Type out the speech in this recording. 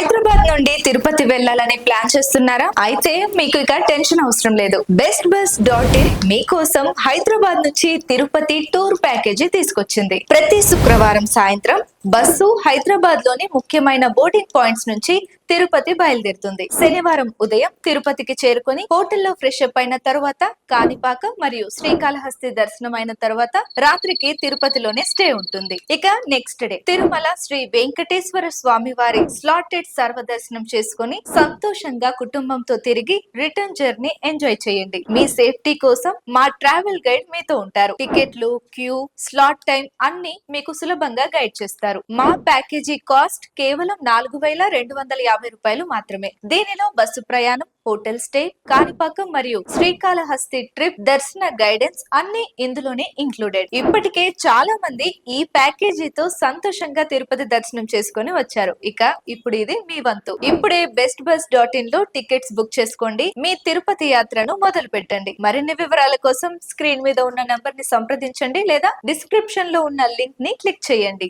హైదరాబాద్ నుండి తిరుపతి వెళ్ళాలని ప్లాన్ చేస్తున్నారా? అయితే మీకు ఇక టెన్షన్ అవసరం లేదు. బెస్ట్ బస్ డాట్ ఇన్ మీకోసం హైదరాబాద్ నుంచి తిరుపతి టూర్ ప్యాకేజీ తీసుకొచ్చింది. ప్రతి శుక్రవారం సాయంత్రం బస్సు హైదరాబాద్ లోని ముఖ్యమైన బోర్డింగ్ పాయింట్స్ నుంచి తిరుపతి బయలుదేరుతుంది. శనివారం ఉదయం తిరుపతికి చేరుకొని హోటల్లో ఫ్రెష్ అప్ అయిన తర్వాత కాణిపాక మరియు శ్రీకాళహస్తి దర్శనం అయిన తర్వాత రాత్రికి తిరుపతిలోనే స్టే ఉంటుంది. ఇక నెక్స్ట్ డే తిరుమల శ్రీ వెంకటేశ్వర స్వామి వారి స్లాటెడ్ సర్వదర్శనం చేసుకుని సంతోషంగా కుటుంబంతో తిరిగి రిటర్న్ జర్నీ ఎంజాయ్ చేయండి. మీ సేఫ్టీ కోసం మా ట్రావెల్ గైడ్ మీతో ఉంటారు. టికెట్లు, క్యూ, స్లాట్ టైం అన్ని మీకు సులభంగా గైడ్ చేస్తారు. మా ప్యాకేజీ కాస్ట్ కేవలం 4,250 రూపాయలు మాత్రమే. దీనిలో బస్సు ప్రయాణం, హోటల్ స్టే, కాణిపాకం మరియు శ్రీకాళహస్తి ట్రిప్, దర్శన గైడెన్స్ అన్ని ఇందులోనే ఇంక్లూడెడ్. ఇప్పటికే చాలా మంది ఈ ప్యాకేజీతో సంతోషంగా తిరుపతి దర్శనం చేసుకుని వచ్చారు. ఇక ఇప్పుడు ఇది మీ వంతు. ఇప్పుడే బెస్ట్ బస్ డాట్ ఇన్ లో టికెట్స్ బుక్ చేసుకోండి. మీ తిరుపతి యాత్రను మొదలు పెట్టండి. మరిన్ని వివరాల కోసం స్క్రీన్ మీద ఉన్న నంబర్ ని సంప్రదించండి లేదా డిస్క్రిప్షన్ లో ఉన్న లింక్ ని క్లిక్ చేయండి.